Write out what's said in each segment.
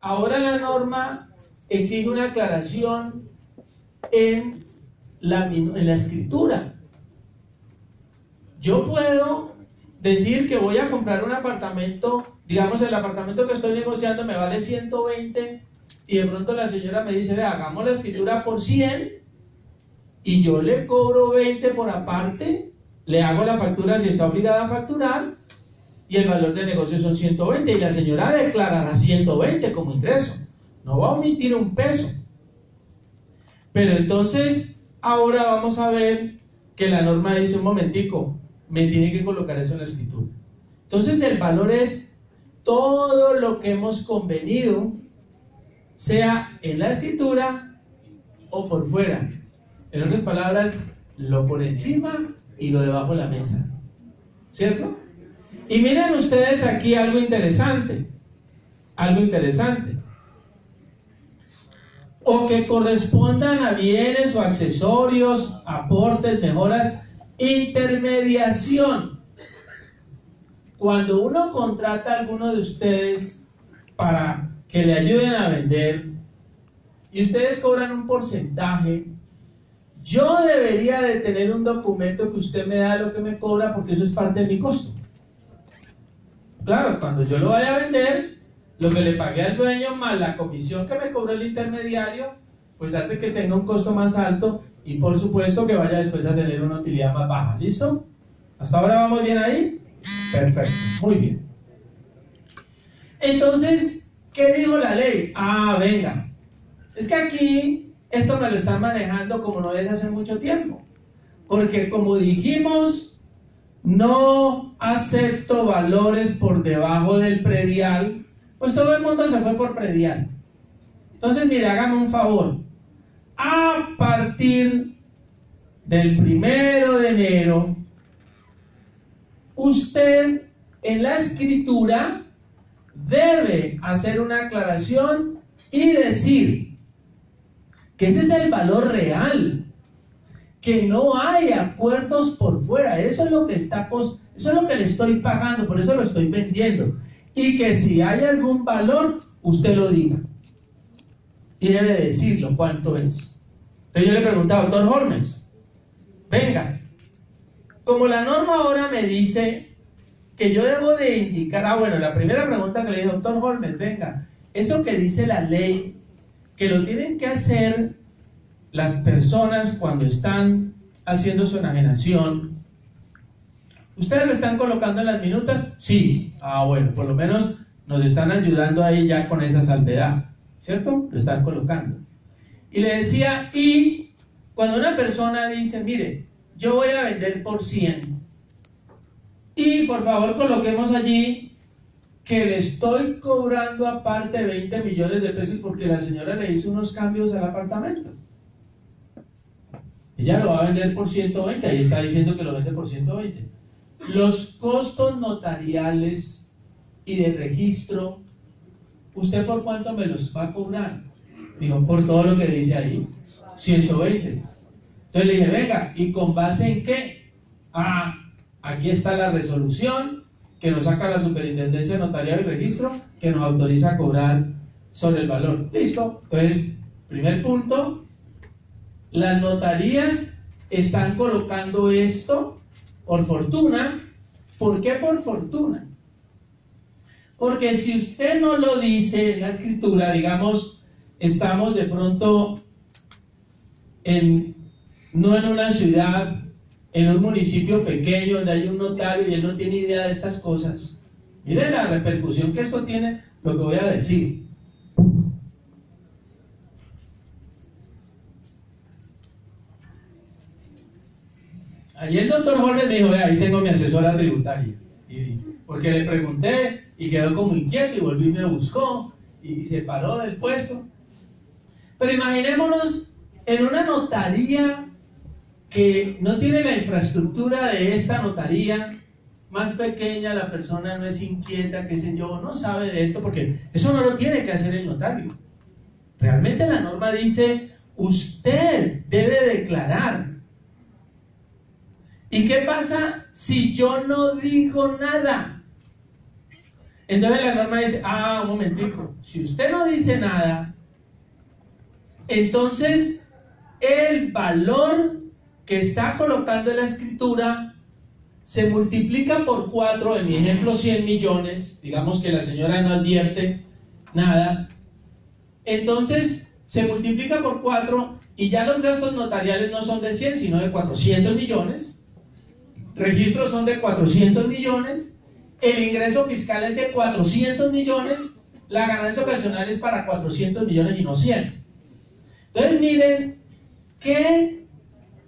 ahora la norma exige una aclaración en la escritura. Yo puedo decir que voy a comprar un apartamento, digamos el apartamento que estoy negociando me vale 120 y de pronto la señora me dice, vea, hagamos la escritura por 100 y yo le cobro 20 por aparte, le hago la factura si está obligada a facturar y el valor de negocio son 120 y la señora declarará 120 como ingreso, no va a omitir un peso. Pero entonces ahora vamos a ver que la norma dice, un momentico, me tiene que colocar eso en la escritura. Entonces el valor es todo lo que hemos convenido, sea en la escritura o por fuera. En otras palabras, lo por encima y lo debajo de la mesa, ¿cierto? Y miren ustedes aquí algo interesante, o que correspondan a bienes o accesorios, aportes, mejoras, intermediación. Cuando uno contrata a alguno de ustedes para que le ayuden a vender y ustedes cobran un porcentaje, yo debería de tener un documento que usted me da lo que me cobra porque eso es parte de mi costo. Claro, cuando yo lo vaya a vender, lo que le pagué al dueño más la comisión que me cobró el intermediario, pues hace que tenga un costo más alto y por supuesto que vaya después a tener una utilidad más baja. ¿Listo? ¿Hasta ahora vamos bien ahí? Perfecto, muy bien. Entonces, ¿qué dijo la ley? Ah, venga, es que aquí esto me lo están manejando como no desde hace mucho tiempo, porque como dijimos, no acepto valores por debajo del predial, pues todo el mundo se fue por predial. Entonces, mire, hágame un favor, a partir del 1 de enero, usted en la escritura debe hacer una aclaración y decir que ese es el valor real, que no hay acuerdos por fuera, eso es lo que eso es lo que le estoy pagando, por eso lo estoy vendiendo, y que si hay algún valor, usted lo diga y debe decirlo cuánto es. Entonces yo le preguntaba, doctor Holmes, venga, como la norma ahora me dice que yo debo de indicar, bueno, la primera pregunta que le dije, doctor Holmes, venga, eso que dice la ley, que lo tienen que hacer las personas cuando están haciendo su enajenación, ¿ustedes lo están colocando en las minutas? Sí. Ah, bueno, por lo menos nos están ayudando ahí ya con esa salvedad, ¿cierto? Lo están colocando. Y le decía, y cuando una persona dice, mire, yo voy a vender por 100 y por favor coloquemos allí que le estoy cobrando aparte 20 millones de pesos porque la señora le hizo unos cambios al apartamento. Ella lo va a vender por 120, ahí está diciendo que lo vende por 120. Los costos notariales y de registro, ¿usted por cuánto me los va a cobrar? Dijo, por todo lo que dice ahí, 120. Entonces le dije, venga, ¿y con base en qué? Ah, aquí está la resolución que nos saca la Superintendencia Notarial y Registro, que nos autoriza a cobrar sobre el valor. Listo. Entonces, primer punto, las notarías están colocando esto por fortuna. ¿Por qué por fortuna? Porque si usted no lo dice en la escritura, digamos, estamos de pronto no en una ciudad, en un municipio pequeño donde hay un notario y él no tiene idea de estas cosas. Mire la repercusión que esto tiene, lo que voy a decir. Ahí el doctor Holmes me dijo, vea, ahí tengo mi asesora tributaria. Porque le pregunté y quedó como inquieto y volví y me buscó y se paró del puesto. Pero imaginémonos en una notaría que no tiene la infraestructura de esta notaría, más pequeña, la persona no es inquieta, qué sé yo, no sabe de esto, porque eso no lo tiene que hacer el notario. Realmente la norma dice, usted debe declarar. ¿Y qué pasa si yo no digo nada? Entonces la norma dice, un momentico, si usted no dice nada, entonces el valor que está colocando en la escritura se multiplica por 4, en mi ejemplo 100 millones, digamos que la señora no advierte nada, entonces se multiplica por 4 y ya los gastos notariales no son de 100 sino de 400 millones, registros son de 400 millones, el ingreso fiscal es de 400 millones, la ganancia ocasional es para 400 millones y no 100. Entonces miren qué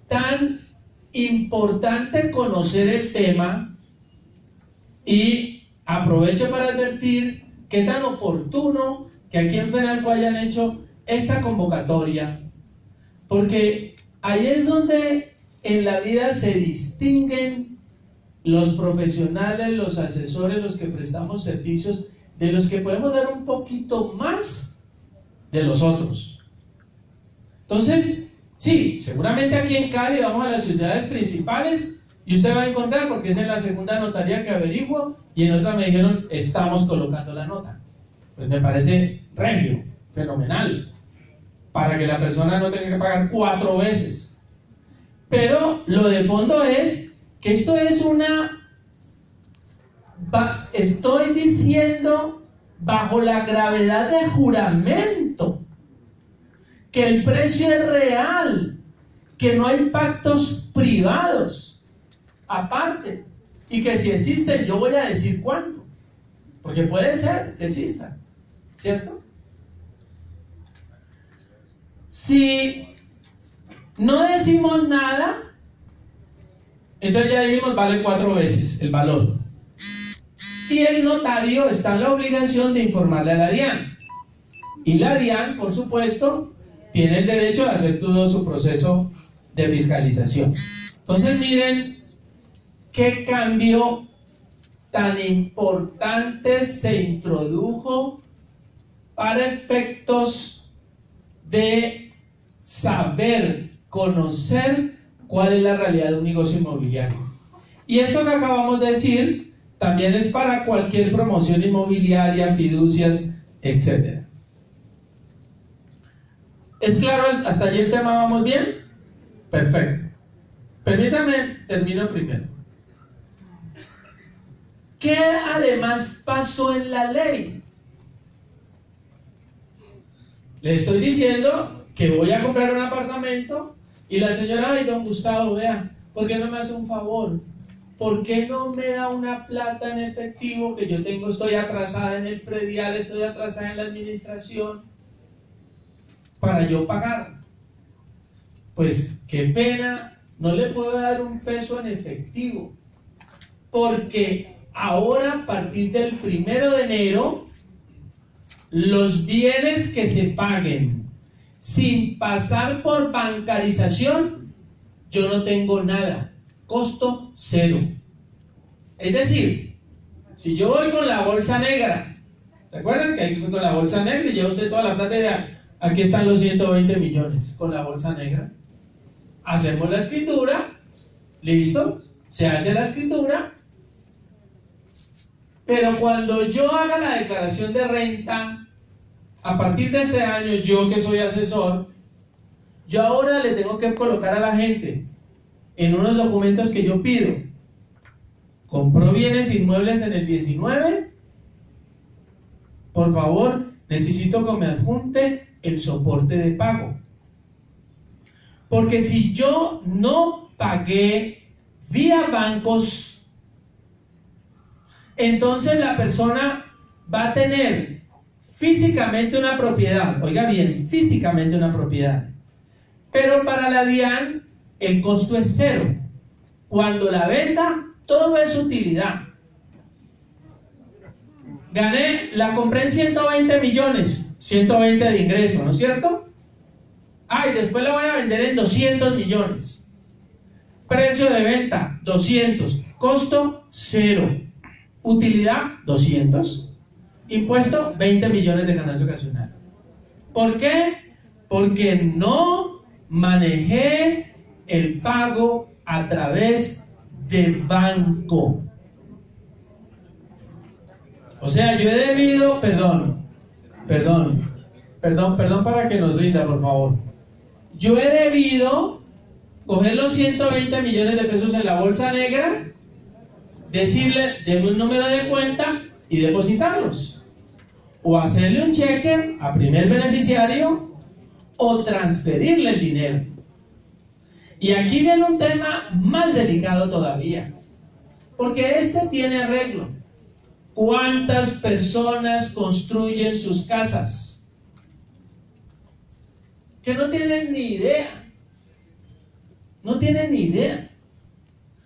tan importante conocer el tema, y aprovecho para advertir qué tan oportuno que aquí en FENALCO hayan hecho esta convocatoria, porque ahí es donde en la vida se distinguen los profesionales, los asesores, los que prestamos servicios, de los que podemos dar un poquito más de los otros. Entonces, sí, seguramente aquí en Cali vamos a las ciudades principales y usted va a encontrar, porque es en la segunda notaría que averiguo, y en otra me dijeron, estamos colocando la nota. Pues me parece regio, fenomenal, para que la persona no tenga que pagar 4 veces. Pero lo de fondo es que esto es estoy diciendo bajo la gravedad de juramento, que el precio es real, que no hay pactos privados aparte, y que si existen yo voy a decir cuánto, porque puede ser que exista, ¿cierto? Si no decimos nada, entonces ya dijimos vale 4 veces el valor, y el notario está en la obligación de informarle a la DIAN, y la DIAN, por supuesto, tiene el derecho de hacer todo su proceso de fiscalización. Entonces miren qué cambio tan importante se introdujo para efectos de saber, conocer cuál es la realidad de un negocio inmobiliario. Y esto que acabamos de decir también es para cualquier promoción inmobiliaria, fiducias, etc. ¿Es claro hasta allí el tema? ¿Vamos bien? Perfecto. Permítame, termino primero. ¿Qué además pasó en la ley? Le estoy diciendo que voy a comprar un apartamento y la señora, ay, don Gustavo, vea, ¿por qué no me hace un favor? ¿Por qué no me da una plata en efectivo que yo tengo? Estoy atrasada en el predial, estoy atrasada en la administración, para yo pagar. Pues qué pena, no le puedo dar un peso en efectivo, porque ahora a partir del 1 de enero los bienes que se paguen sin pasar por bancarización, yo no tengo nada, costo 0. Es decir, si yo voy con la bolsa negra, ¿recuerdan que hay que ir con la bolsa negra y lleva usted toda la plata de aquí están los 120 millones con la bolsa negra? Hacemos la escritura, listo, se hace la escritura, pero cuando yo haga la declaración de renta, a partir de este año, yo que soy asesor, yo ahora le tengo que colocar a la gente en unos documentos que yo pido. ¿Compró bienes inmuebles en el 19? Por favor, necesito que me adjunte el soporte de pago. Porque si yo no pagué vía bancos, entonces la persona va a tener físicamente una propiedad, oiga bien, físicamente una propiedad, pero para la DIAN el costo es 0. Cuando la venda, todo es utilidad. La compré en 120 millones, 120 de ingreso, ¿no es cierto? Y después la voy a vender en 200 millones. Precio de venta, 200. Costo, 0. Utilidad, 200. Impuesto, 20 millones de ganancia ocasional. ¿Por qué? Porque no manejé el pago a través de banco. O sea, yo he debido, perdón para que nos rinda, por favor. Yo he debido coger los 120 millones de pesos en la bolsa negra, decirle, deme un número de cuenta y depositarlos. O hacerle un cheque a primer beneficiario o transferirle el dinero. Y aquí viene un tema más delicado todavía, porque este tiene arreglo. ¿Cuántas personas construyen sus casas? Que no tienen ni idea. No tienen ni idea.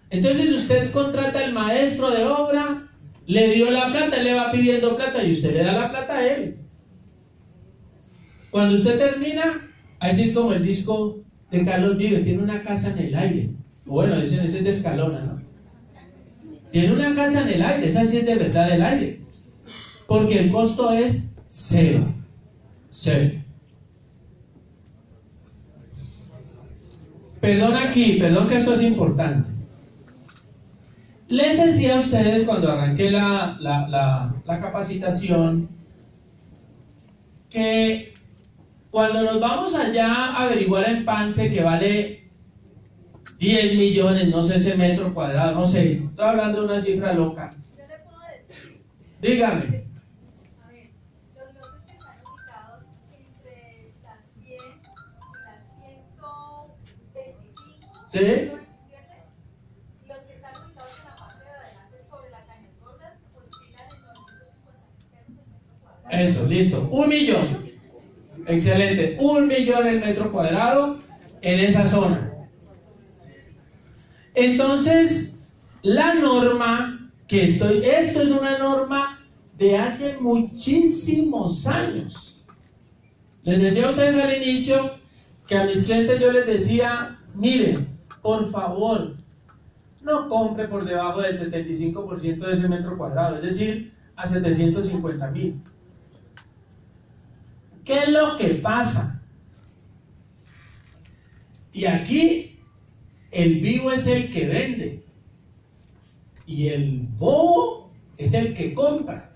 Entonces usted contrata al maestro de obra, le dio la plata, él le va pidiendo plata y usted le da la plata a él. Cuando usted termina, así es como el disco de Carlos Vives, tiene una casa en el aire. Bueno, ese es de Escalona, ¿no? Tiene una casa en el aire, esa sí es de verdad del aire. Porque el costo es cero. Cero. Perdón que esto es importante. Les decía a ustedes cuando arranqué la capacitación que cuando nos vamos allá a averiguar en Pance que vale 10 millones, no sé ese metro cuadrado, no sé, estoy hablando de una cifra loca. Yo le puedo decir. Dígame. A ver, los lotes que están ubicados entre las 100 y las 125, ¿Sí? 127, los que están ubicados en la parte de adelante sobre las cañas gordas oscilan en 950 pesos el metro cuadrado. Eso, listo. 1 millón. Excelente. 1 millón el metro cuadrado en esa zona. Entonces, la norma esto es una norma de hace muchísimos años. Les decía a ustedes al inicio que a mis clientes yo les decía, miren, por favor, no compre por debajo del 75% de ese metro cuadrado, es decir, a 750,000. ¿Qué es lo que pasa? Y aquí el vivo es el que vende y el bobo es el que compra.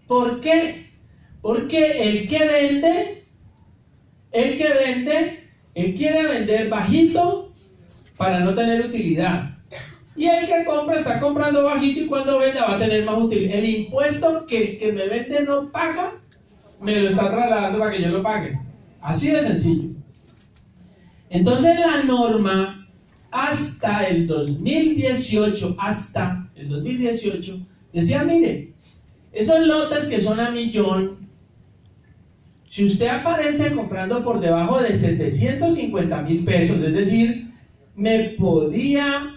¿Por qué? Porque el que vende, él quiere vender bajito para no tener utilidad. Y el que compra está comprando bajito y cuando venda va a tener más utilidad. El impuesto que el que me vende no paga, me lo está trasladando para que yo lo pague. Así de sencillo. Entonces la norma hasta el 2018 decía, mire, esos lotes que son a millón, si usted aparece comprando por debajo de 750,000 pesos, es decir, me podía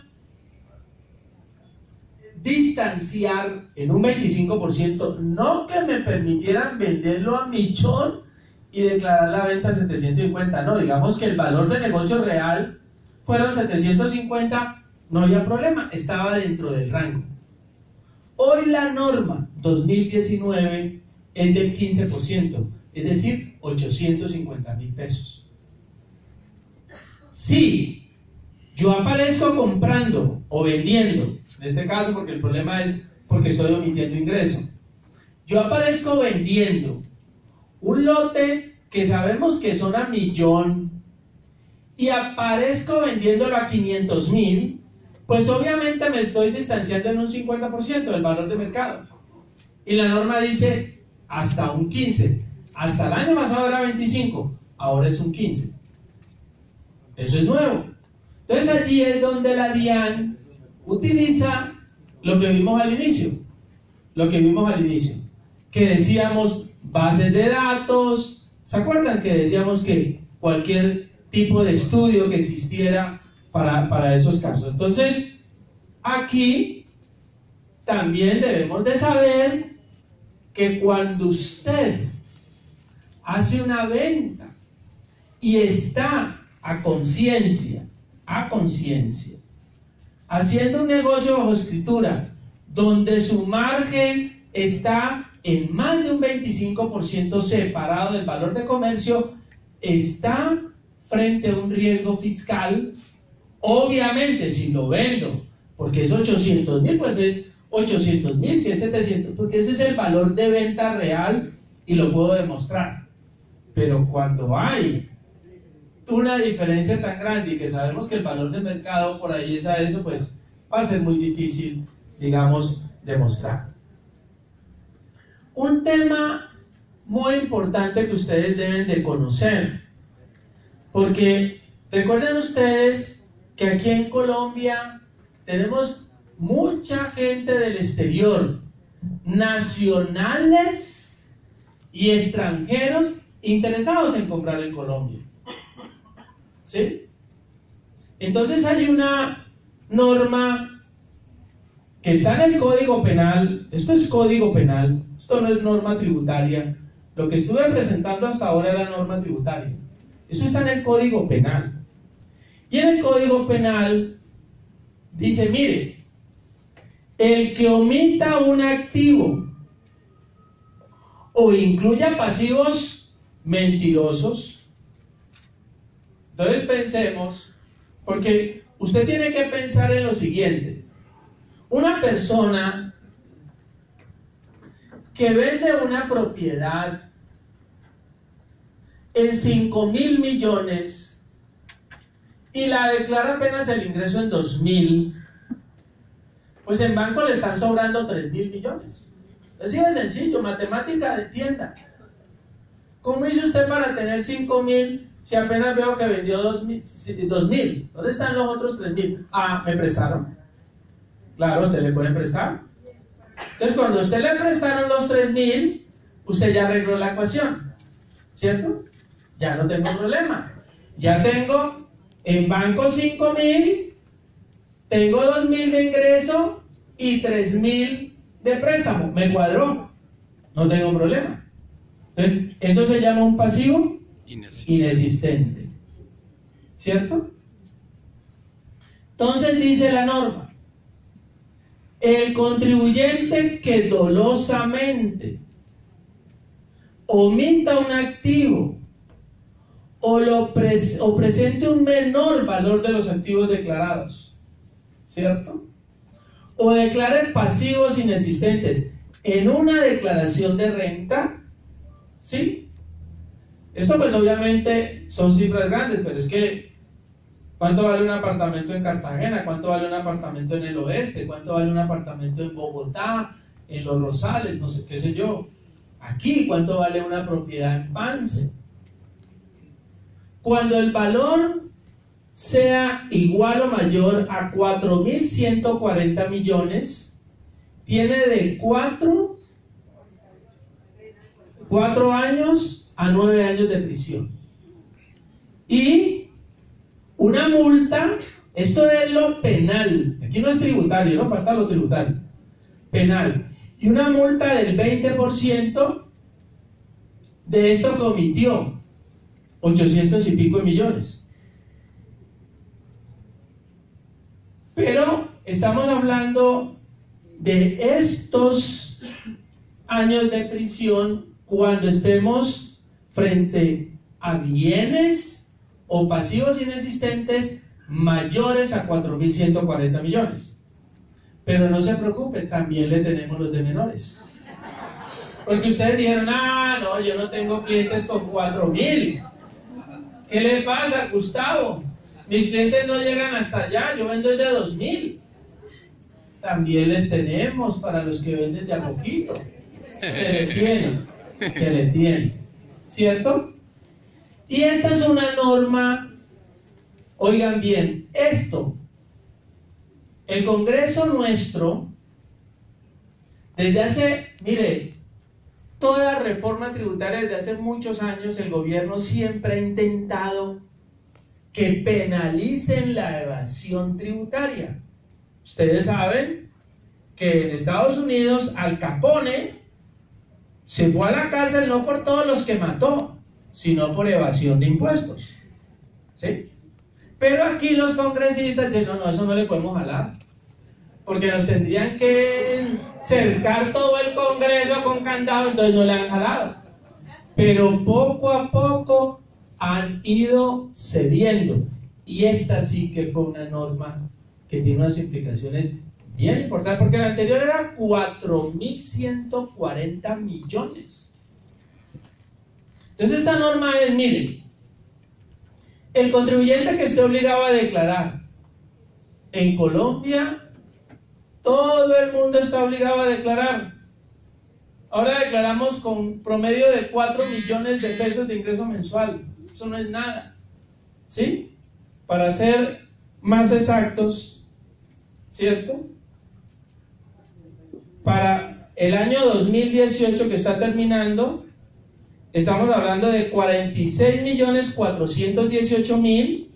distanciar en un 25%, no que me permitieran venderlo a millón y declarar la venta a 750, no, digamos que el valor de negocio real fueron 750, no había problema, estaba dentro del rango. Hoy la norma 2019 es del 15%, es decir, 850,000 pesos. Si yo aparezco comprando o vendiendo, en este caso porque el problema es porque estoy omitiendo ingreso, yo aparezco vendiendo un lote que sabemos que son a millón y aparezco vendiéndolo a 500,000, pues obviamente me estoy distanciando en un 50% del valor de mercado. Y la norma dice hasta un 15%. Hasta el año pasado era 25%, ahora es un 15%. Eso es nuevo. Entonces allí es donde la DIAN utiliza lo que vimos al inicio. Que decíamos bases de datos. ¿Se acuerdan que decíamos que cualquier tipo de estudio que existiera para esos casos? Entonces, aquí también debemos de saber que cuando usted hace una venta y está a conciencia, haciendo un negocio bajo escritura, donde su margen está en más de un 25% separado del valor de comercio, está frente a un riesgo fiscal. Obviamente, si lo vendo, porque es 800,000, pues es 800.000, si es 700, porque ese es el valor de venta real y lo puedo demostrar. Pero cuando hay una diferencia tan grande y que sabemos que el valor de mercado por ahí es a eso, pues va a ser muy difícil, digamos, demostrar. Un tema muy importante que ustedes deben de conocer, porque recuerden ustedes que aquí en Colombia tenemos mucha gente del exterior, nacionales y extranjeros interesados en comprar en Colombia. ¿Sí? Entonces hay una norma que está en el Código Penal. Esto es Código Penal, esto no es norma tributaria. Lo que estuve presentando hasta ahora era norma tributaria. Esto está en el Código Penal. Y en el Código Penal dice, mire, el que omita un activo o incluya pasivos mentirosos. Entonces pensemos, porque usted tiene que pensar en lo siguiente. Una persona que vende una propiedad en 5.000 millones y la declara apenas el ingreso en 2.000, pues en banco le están sobrando 3.000 millones. Así de sencillo, matemática de tienda. ¿Cómo hizo usted para tener 5.000 si apenas veo que vendió 2.000? ¿Dónde están los otros 3.000? Ah, me prestaron. Claro, usted le puede prestar. Entonces, cuando usted le prestaron los 3.000, usted ya arregló la ecuación, ¿cierto? Ya no tengo problema. Ya tengo en banco 5.000, tengo 2.000 de ingreso y 3.000 de préstamo. Me cuadró. No tengo problema. Entonces, eso se llama un pasivo inexistente. ¿Cierto? Entonces dice la norma: el contribuyente que dolosamente omita un activo o presente un menor valor de los activos declarados, ¿cierto? O declare pasivos inexistentes en una declaración de renta, ¿sí? Esto pues obviamente son cifras grandes, pero es que ¿cuánto vale un apartamento en Cartagena? ¿Cuánto vale un apartamento en el oeste? ¿Cuánto vale un apartamento en Bogotá? En Los Rosales, no sé, qué sé yo. Aquí, ¿cuánto vale una propiedad en Pance? Cuando el valor sea igual o mayor a 4.140 millones, tiene de 4 años a 9 años de prisión. Y una multa, esto es lo penal, aquí no es tributario, no falta lo tributario, penal, y una multa del 20% de esto que omitió, 800 y pico de millones. Pero estamos hablando de estos años de prisión cuando estemos frente a bienes o pasivos inexistentes mayores a 4.140 millones. Pero no se preocupe, también le tenemos los de menores. Porque ustedes dijeron, ah, no, yo no tengo clientes con 4.000. ¿Qué le pasa, Gustavo? Mis clientes no llegan hasta allá, yo vendo de 2.000. También les tenemos para los que venden de a poquito. Se le tiene, ¿cierto? Y esta es una norma, oigan bien, esto, el Congreso nuestro, desde hace, mire, toda la reforma tributaria desde hace muchos años, el gobierno siempre ha intentado que penalicen la evasión tributaria. Ustedes saben que en Estados Unidos Al Capone se fue a la cárcel no por todos los que mató, sino por evasión de impuestos, ¿sí? Pero aquí los congresistas dicen, no, eso no le podemos jalar, porque nos tendrían que cercar todo el Congreso con candado, entonces no le han jalado. Pero poco a poco han ido cediendo, y esta sí que fue una norma que tiene unas implicaciones Bien importante, porque el anterior era 4.140 millones. Entonces esta norma es, mire, el contribuyente que esté obligado a declarar en Colombia, todo el mundo está obligado a declarar. Ahora declaramos con promedio de 4 millones de pesos de ingreso mensual. Eso no es nada, ¿sí? Para ser más exactos, ¿cierto? Para el año 2018 que está terminando, estamos hablando de 46.418.000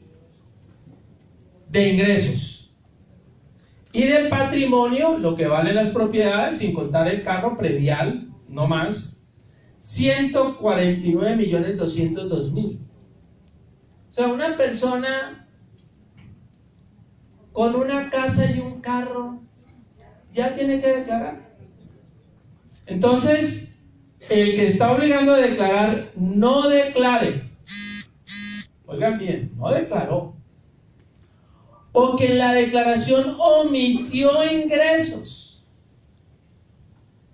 de ingresos. Y de patrimonio, lo que valen las propiedades, sin contar el carro predial, no más, 149.202.000. O sea, una persona con una casa y un carro ya tiene que declarar. Entonces, el que está obligando a declarar, no declare. Oigan bien, no declaró. O que en la declaración omitió ingresos.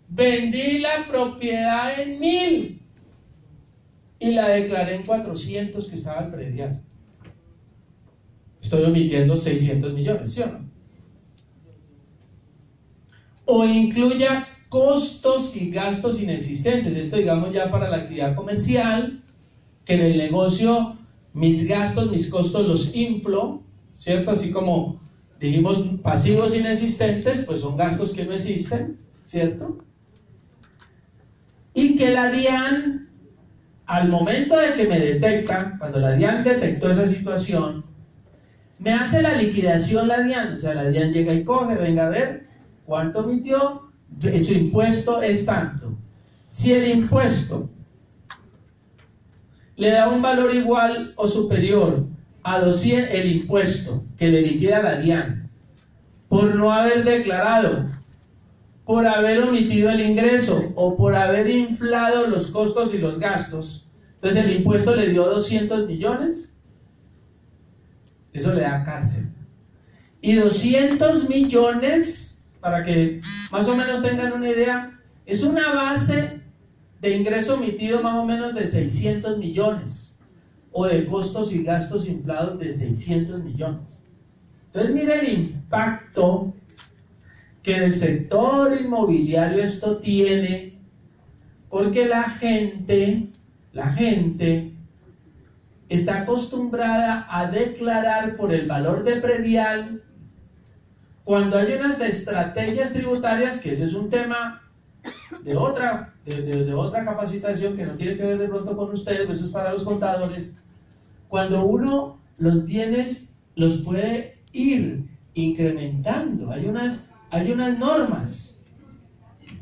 Vendí la propiedad en 1.000 y la declaré en 400 que estaba al predial. Estoy omitiendo 600 millones, ¿sí o no? O incluya costos y gastos inexistentes. Esto, digamos, ya para la actividad comercial, que en el negocio mis gastos, mis costos los inflo, ¿cierto? Así como dijimos pasivos inexistentes, pues son gastos que no existen, ¿cierto? Y que la DIAN, al momento de que me detecta, cuando la DIAN detectó esa situación, me hace la liquidación la DIAN. O sea, la DIAN llega y coge, venga a ver cuánto emitió, su impuesto es tanto. Si el impuesto le da un valor igual o superior a 200, el impuesto que le liquida la DIAN por no haber declarado, por haber omitido el ingreso o por haber inflado los costos y los gastos, entonces el impuesto le dio 200 millones, eso le da cárcel. Y 200 millones, para que más o menos tengan una idea, es una base de ingreso omitido más o menos de 600 millones, o de costos y gastos inflados de 600 millones. Entonces mire el impacto que en el sector inmobiliario esto tiene, porque la gente está acostumbrada a declarar por el valor de predial cuando hay unas estrategias tributarias, que ese es un tema de otra capacitación que no tiene que ver de pronto con ustedes, eso es para los contadores. Cuando uno los bienes los puede ir incrementando, hay unas normas,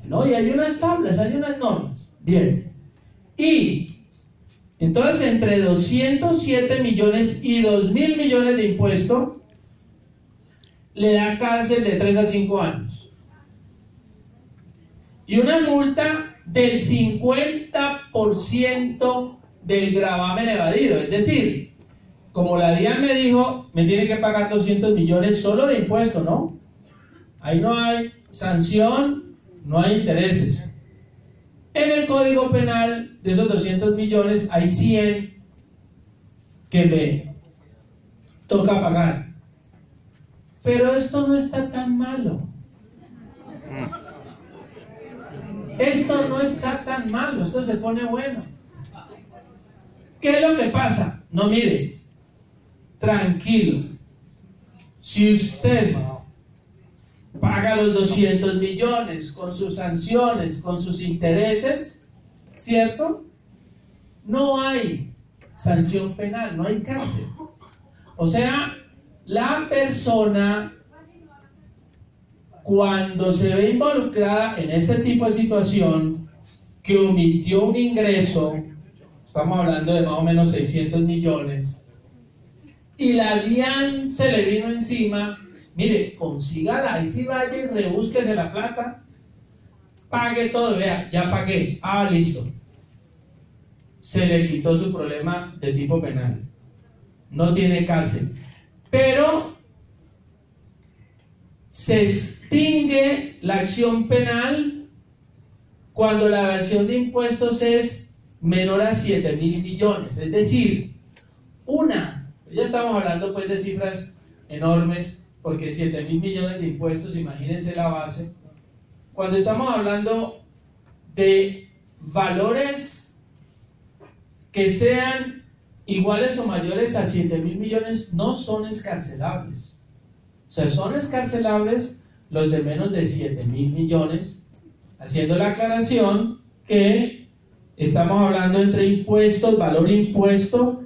¿no? Y hay unas tablas, hay unas normas. Bien. Y entonces entre 207 millones y 2.000 millones de impuesto le da cárcel de 3 a 5 años. Y una multa del 50% del gravamen evadido. Es decir, como la DIAN me dijo, me tiene que pagar 200 millones solo de impuesto, ¿no? Ahí no hay sanción, no hay intereses. En el Código Penal, de esos 200 millones, hay 100 que me toca pagar. Pero esto no está tan malo. Esto no está tan malo, esto se pone bueno. ¿Qué es lo que pasa? No, mire, tranquilo. Si usted paga los 200 millones con sus sanciones, con sus intereses, ¿cierto? No hay sanción penal, no hay cárcel. O sea, la persona, cuando se ve involucrada en este tipo de situación, que omitió un ingreso, estamos hablando de más o menos 600 millones, y la DIAN se le vino encima, mire, consígala, ahí sí vaya y rebúsquese la plata, pague todo, vea, ya pagué, listo. Se le quitó su problema de tipo penal, no tiene cárcel. Pero se extingue la acción penal cuando la evasión de impuestos es menor a 7.000 millones. Es decir, ya estamos hablando pues de cifras enormes, porque 7.000 millones de impuestos, imagínense la base. Cuando estamos hablando de valores que sean iguales o mayores a 7.000 millones, no son escarcelables. O sea, son escarcelables los de menos de 7.000 millones, haciendo la aclaración que estamos hablando entre impuestos, valor impuesto